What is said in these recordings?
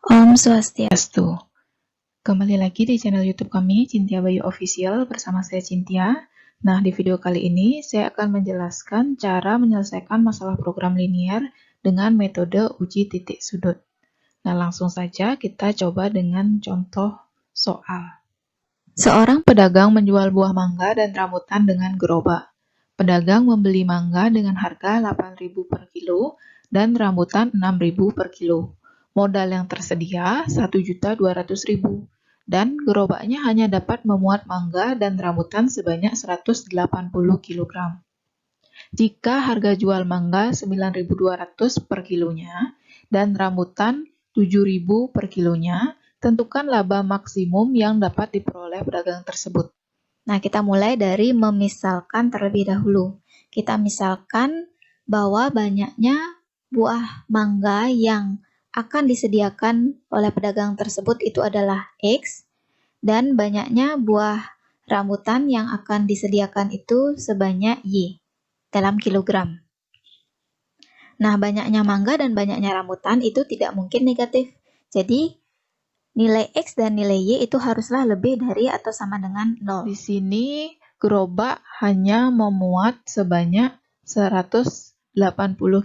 Om Swastiastu. Kembali lagi di channel YouTube kami, Cynthia Bayu Official, bersama saya Cynthia. Nah, di video kali ini saya akan menjelaskan cara menyelesaikan masalah program linier dengan metode uji titik sudut. Nah, langsung saja kita coba dengan contoh soal. Seorang pedagang menjual buah mangga dan rambutan dengan gerobak. Pedagang membeli mangga dengan harga 8.000 per kilo dan rambutan 6.000 per kilo. Modal yang tersedia 1.200.000 dan gerobaknya hanya dapat memuat mangga dan rambutan sebanyak 180 kg. Jika harga jual mangga 9.200 per kilonya dan rambutan 7.000 per kilonya, tentukan laba maksimum yang dapat diperoleh pedagang tersebut. Nah, kita mulai dari memisalkan terlebih dahulu. Kita misalkan bahwa banyaknya buah mangga yang akan disediakan oleh pedagang tersebut itu adalah X, dan banyaknya buah rambutan yang akan disediakan itu sebanyak Y dalam kilogram. Nah, banyaknya mangga dan banyaknya rambutan itu tidak mungkin negatif. Jadi, nilai X dan nilai Y itu haruslah lebih dari atau sama dengan 0. Di sini, gerobak hanya memuat sebanyak 180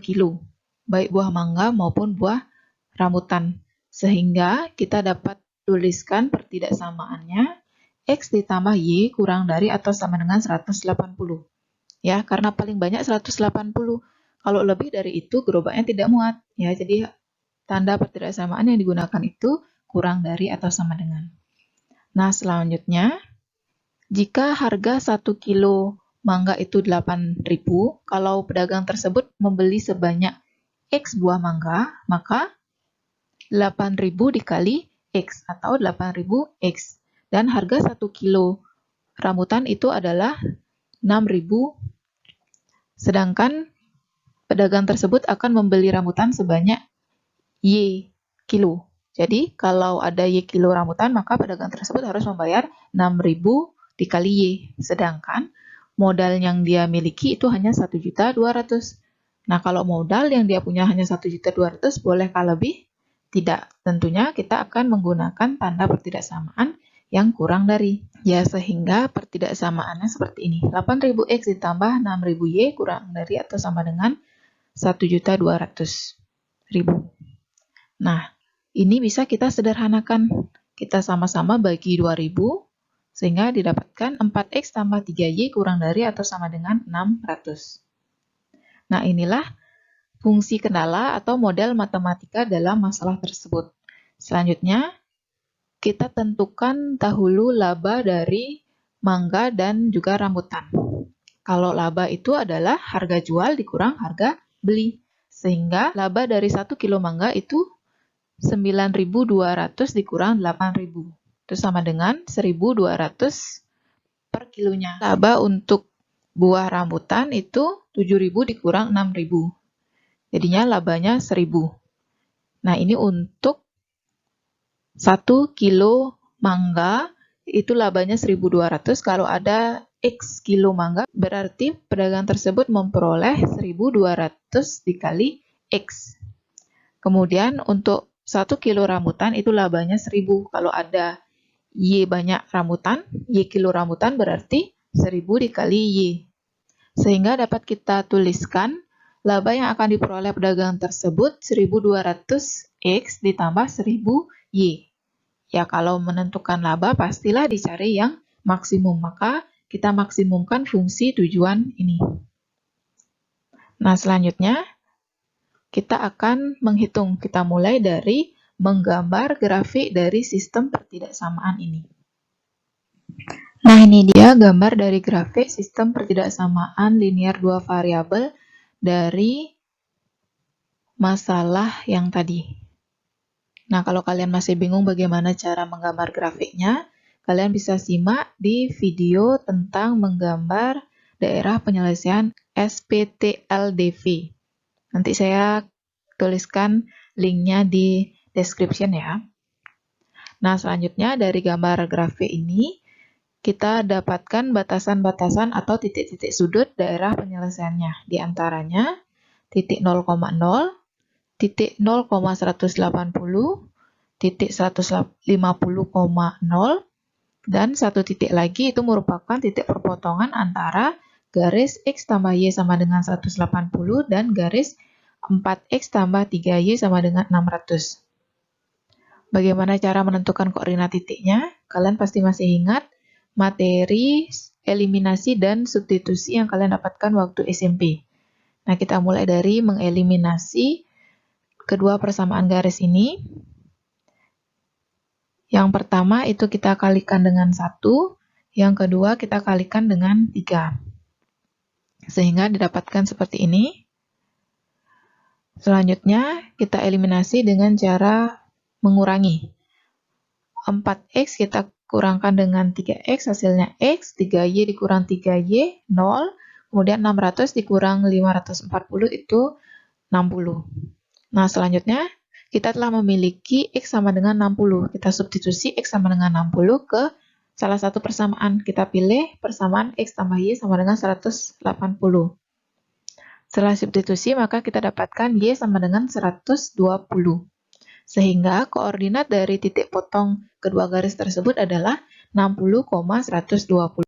kilo, baik buah mangga maupun buah rambutan. Sehingga kita dapat tuliskan pertidaksamaannya X ditambah Y kurang dari atau sama dengan 180. Ya, karena paling banyak 180. Kalau lebih dari itu, gerobaknya tidak muat. Ya, jadi tanda pertidaksamaan yang digunakan itu kurang dari atau sama dengan. Nah, selanjutnya, jika harga 1 kilo mangga itu 8.000, kalau pedagang tersebut membeli sebanyak X buah mangga, maka 8.000 dikali X atau 8.000 X. Dan harga 1 kilo rambutan itu adalah 6.000. Sedangkan pedagang tersebut akan membeli rambutan sebanyak Y kilo. Jadi, kalau ada Y kilo rambutan, maka pedagang tersebut harus membayar 6.000 dikali Y. Sedangkan modal yang dia miliki itu hanya 1.200.000. Nah, kalau modal yang dia punya hanya 1.200.000, bolehkah lebih? Tidak. Tentunya kita akan menggunakan tanda pertidaksamaan yang kurang dari. Ya, sehingga pertidaksamaannya seperti ini. 8.000X ditambah 6.000Y kurang dari atau sama dengan 1.200.000. Nah, ini bisa kita sederhanakan. Kita sama-sama bagi 2.000, sehingga didapatkan 4X tambah 3Y kurang dari atau sama dengan 600. Nah, inilah fungsi kendala atau model matematika dalam masalah tersebut. Selanjutnya, kita tentukan dahulu laba dari mangga dan juga rambutan. Kalau laba itu adalah harga jual dikurang harga beli. Sehingga laba dari 1 kilo mangga itu 9.200 dikurang 8.000. Itu sama dengan 1.200 per kilonya. Laba untuk buah rambutan itu 7.000 dikurang 6.000. Jadinya labanya 1.000. Nah, ini untuk 1 kilo mangga itu labanya 1.200. Kalau ada X kilo mangga, berarti pedagang tersebut memperoleh 1.200 dikali X. Kemudian untuk 1 kilo rambutan itu labanya 1.000. Kalau ada Y banyak rambutan, Y kilo rambutan berarti 1.000 dikali Y. Sehingga dapat kita tuliskan laba yang akan diperoleh pedagang tersebut 1.200X ditambah 1.000Y. Ya, kalau menentukan laba pastilah dicari yang maksimum. Maka kita maksimumkan fungsi tujuan ini. Nah, selanjutnya kita akan menghitung. Kita mulai dari menggambar grafik dari sistem pertidaksamaan ini. Nah, ini dia gambar dari grafik sistem pertidaksamaan linier dua variabel dari masalah yang tadi. Nah, kalau kalian masih bingung bagaimana cara menggambar grafiknya, kalian bisa simak di video tentang menggambar daerah penyelesaian SPTLDV. Nanti saya tuliskan linknya di description ya. Nah, selanjutnya dari gambar grafik ini, kita dapatkan batasan-batasan atau titik-titik sudut daerah penyelesaiannya. Di antaranya, titik 0,0, titik 0,180, titik 150,0, dan satu titik lagi itu merupakan titik perpotongan antara garis X tambah Y sama dengan 180 dan garis 4X tambah 3Y sama dengan 600. Bagaimana cara menentukan koordinat titiknya? Kalian pasti masih ingat materi eliminasi dan substitusi yang kalian dapatkan waktu SMP. Nah, kita mulai dari mengeliminasi kedua persamaan garis ini. Yang pertama itu kita kalikan dengan 1, yang kedua kita kalikan dengan 3. Sehingga didapatkan seperti ini. Selanjutnya kita eliminasi dengan cara mengurangi. 4X kita kurangkan dengan 3X, hasilnya X, 3Y dikurang 3Y, 0. Kemudian 600 dikurang 540 itu 60. Nah, selanjutnya kita telah memiliki X sama dengan 60. Kita substitusi X sama dengan 60 ke salah satu persamaan. Kita pilih persamaan X tambah Y sama dengan 180. Setelah substitusi, maka kita dapatkan Y sama dengan 120. Sehingga koordinat dari titik potong kedua garis tersebut adalah 60,120.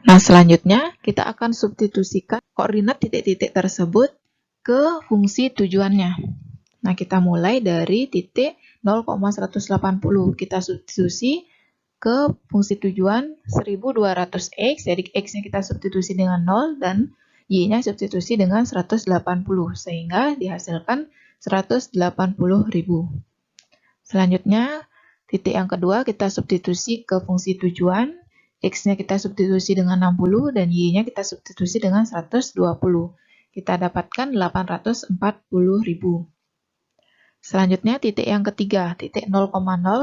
Nah, selanjutnya kita akan substitusikan koordinat titik-titik tersebut ke fungsi tujuannya. Nah, kita mulai dari titik 0,180. Kita substitusi ke fungsi tujuan 1200X, jadi X-nya kita substitusi dengan 0 dan Y-nya substitusi dengan 180, sehingga dihasilkan 180.000. Selanjutnya, titik yang kedua kita substitusi ke fungsi tujuan, X-nya kita substitusi dengan 60 dan Y-nya kita substitusi dengan 120. Kita dapatkan 840.000. Selanjutnya, titik yang ketiga, titik 0,0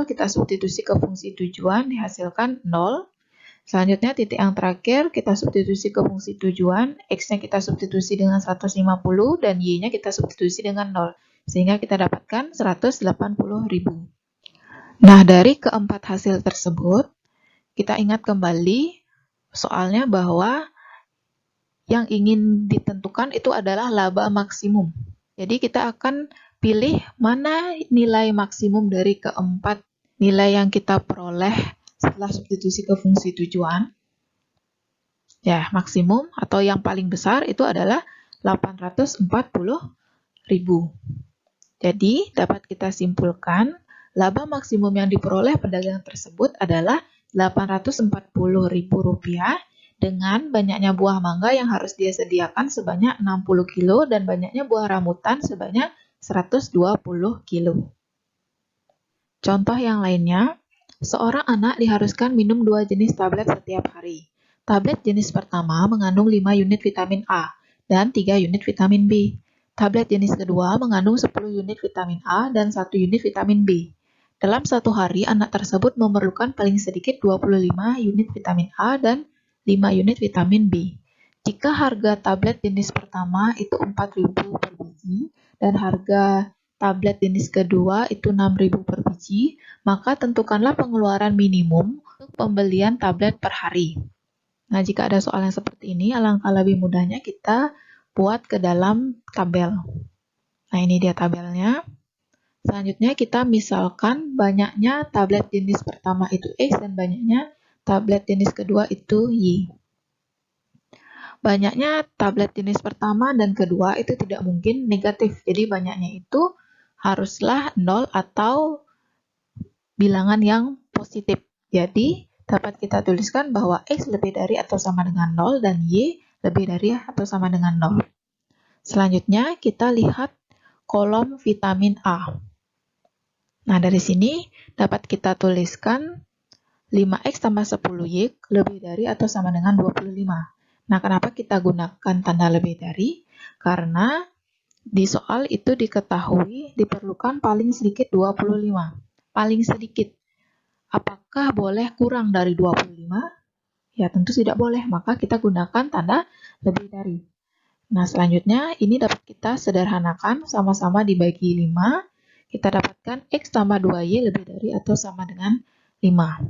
kita substitusi ke fungsi tujuan, dihasilkan 0. Selanjutnya, titik yang terakhir, kita substitusi ke fungsi tujuan, X-nya kita substitusi dengan 150, dan Y-nya kita substitusi dengan 0. Sehingga kita dapatkan 180.000. Nah, dari keempat hasil tersebut, kita ingat kembali soalnya bahwa yang ingin ditentukan itu adalah laba maksimum. Jadi, kita akan pilih mana nilai maksimum dari keempat nilai yang kita peroleh setelah substitusi ke fungsi tujuan. Ya, maksimum atau yang paling besar itu adalah 840.000. Jadi, dapat kita simpulkan laba maksimum yang diperoleh pedagang tersebut adalah Rp840.000 dengan banyaknya buah mangga yang harus dia sediakan sebanyak 60 kilo dan banyaknya buah rambutan sebanyak 120 kilo. Contoh yang lainnya, seorang anak diharuskan minum 2 jenis tablet setiap hari. Tablet jenis pertama mengandung 5 unit vitamin A dan 3 unit vitamin B. Tablet jenis kedua mengandung 10 unit vitamin A dan 1 unit vitamin B. Dalam satu hari, anak tersebut memerlukan paling sedikit 25 unit vitamin A dan 5 unit vitamin B. Jika harga tablet jenis pertama itu 4.000 per biji dan harga tablet jenis kedua itu 6.000 per biji, maka tentukanlah pengeluaran minimum untuk pembelian tablet per hari. Nah, jika ada soal yang seperti ini, alangkah lebih mudahnya kita buat ke dalam tabel. Nah, ini dia tabelnya. Selanjutnya kita misalkan banyaknya tablet jenis pertama itu X dan banyaknya tablet jenis kedua itu Y. Banyaknya tablet jenis pertama dan kedua itu tidak mungkin negatif. Jadi banyaknya itu haruslah 0 atau bilangan yang positif. Jadi dapat kita tuliskan bahwa X lebih dari atau sama dengan 0 dan Y lebih dari atau sama dengan 0. Selanjutnya kita lihat kolom vitamin A. Nah, dari sini dapat kita tuliskan 5X tambah 10Y lebih dari atau sama dengan 25. Nah, kenapa kita gunakan tanda lebih dari? Karena Di soal itu diketahui diperlukan paling sedikit 25. Paling sedikit. Apakah boleh kurang dari 25? Ya, tentu tidak boleh. Maka kita gunakan tanda lebih dari. Nah, selanjutnya ini dapat kita sederhanakan sama-sama dibagi 5. Kita dapatkan X tambah 2Y lebih dari atau sama dengan 5.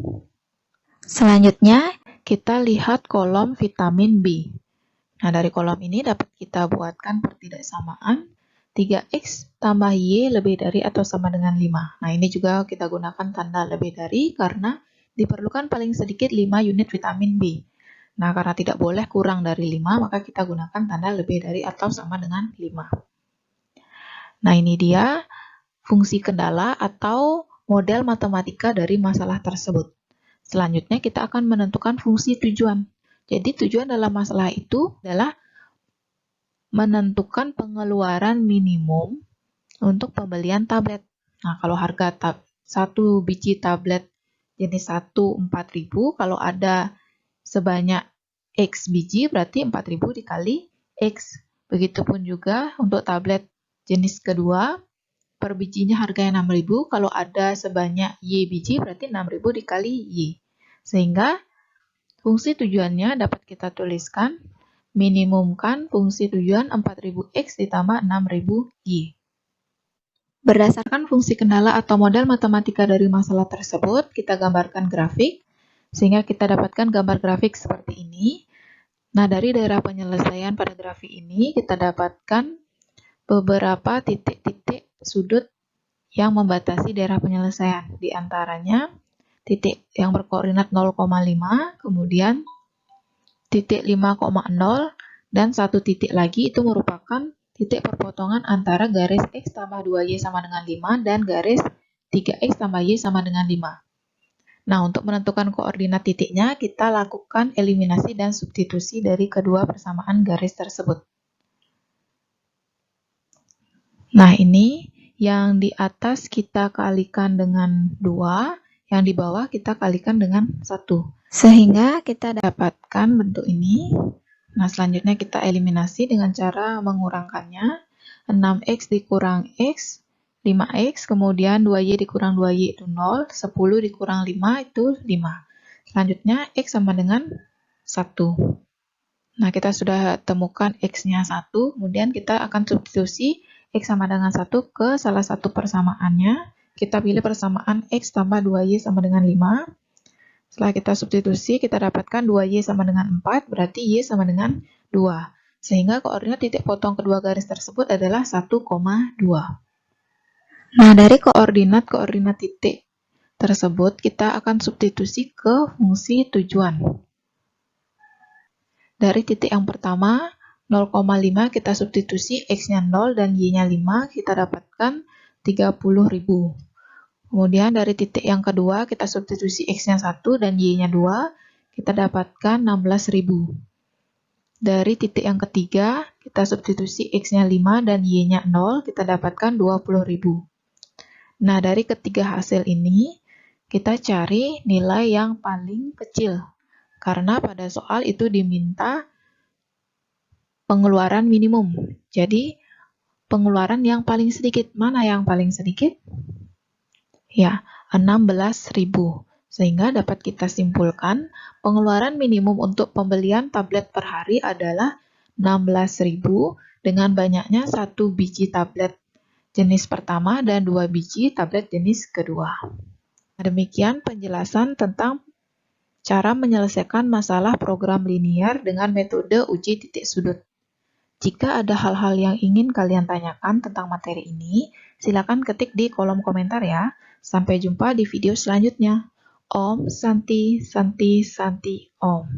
Selanjutnya, Kita lihat kolom vitamin B. Nah, dari kolom ini dapat kita buatkan pertidaksamaan 3X tambah Y lebih dari atau sama dengan 5. Nah, ini juga kita gunakan tanda lebih dari karena diperlukan paling sedikit 5 unit vitamin B. Nah, karena tidak boleh kurang dari 5, maka kita gunakan tanda lebih dari atau sama dengan 5. Nah, ini dia fungsi kendala atau model matematika dari masalah tersebut. Selanjutnya, kita akan menentukan fungsi tujuan. Jadi, tujuan dalam masalah itu adalah menentukan pengeluaran minimum untuk pembelian tablet. Nah, kalau harga satu biji tablet jenis 1 4.000, kalau ada sebanyak X biji berarti 4.000 dikali X. Begitupun juga untuk tablet jenis kedua, per bijinya harganya 6.000, kalau ada sebanyak Y biji berarti 6.000 dikali Y. Sehingga fungsi tujuannya dapat kita tuliskan minimumkan fungsi tujuan 4.000X ditambah 6.000Y. Berdasarkan fungsi kendala atau model matematika dari masalah tersebut, kita gambarkan grafik, sehingga kita dapatkan gambar grafik seperti ini. Nah, dari daerah penyelesaian pada grafik ini, kita dapatkan beberapa titik-titik sudut yang membatasi daerah penyelesaian. Di antaranya, titik yang berkoordinat 0,5, kemudian titik 5,0, dan satu titik lagi itu merupakan titik perpotongan antara garis X tambah 2Y sama dengan 5 dan garis 3X tambah Y sama dengan 5. Nah, untuk menentukan koordinat titiknya, kita lakukan eliminasi dan substitusi dari kedua persamaan garis tersebut. Nah, ini yang di atas kita kalikan dengan 2, yang di bawah kita kalikan dengan 1. sehingga kita Dapatkan bentuk ini. Nah, selanjutnya kita eliminasi dengan cara mengurangkannya. 6X dikurang X, 5X, kemudian 2Y dikurang 2Y itu 0, 10 dikurang 5 itu 5. Selanjutnya X sama dengan 1. Nah, kita sudah temukan X-nya 1, kemudian kita akan substitusi X sama dengan 1 ke salah satu persamaannya. Kita pilih persamaan X tambah 2Y sama dengan 5. Setelah kita substitusi, kita dapatkan 2Y sama dengan 4, berarti Y sama dengan 2. Sehingga koordinat titik potong kedua garis tersebut adalah 1,2. Nah, dari koordinat titik tersebut, kita akan substitusi ke fungsi tujuan. Dari titik yang pertama, 0,5 kita substitusi X-nya 0 dan Y-nya 5, kita dapatkan 30.000. Kemudian dari titik yang kedua, kita substitusi X-nya 1 dan Y-nya 2, kita dapatkan 16.000. Dari titik yang ketiga, kita substitusi X-nya 5 dan Y-nya 0, kita dapatkan 20.000. Nah, dari ketiga hasil ini, kita cari nilai yang paling kecil. Karena pada soal itu diminta pengeluaran minimum. Jadi, pengeluaran yang paling sedikit. Mana yang paling sedikit? Ya, 16.000. Sehingga dapat kita simpulkan pengeluaran minimum untuk pembelian tablet per hari adalah 16.000 dengan banyaknya 1 biji tablet jenis pertama dan 2 biji tablet jenis kedua. Demikian penjelasan tentang cara menyelesaikan masalah program linear dengan metode uji titik sudut. Jika ada hal-hal yang ingin kalian tanyakan tentang materi ini, silakan ketik di kolom komentar ya. Sampai jumpa di video selanjutnya. Om Santi Santi Santi Om.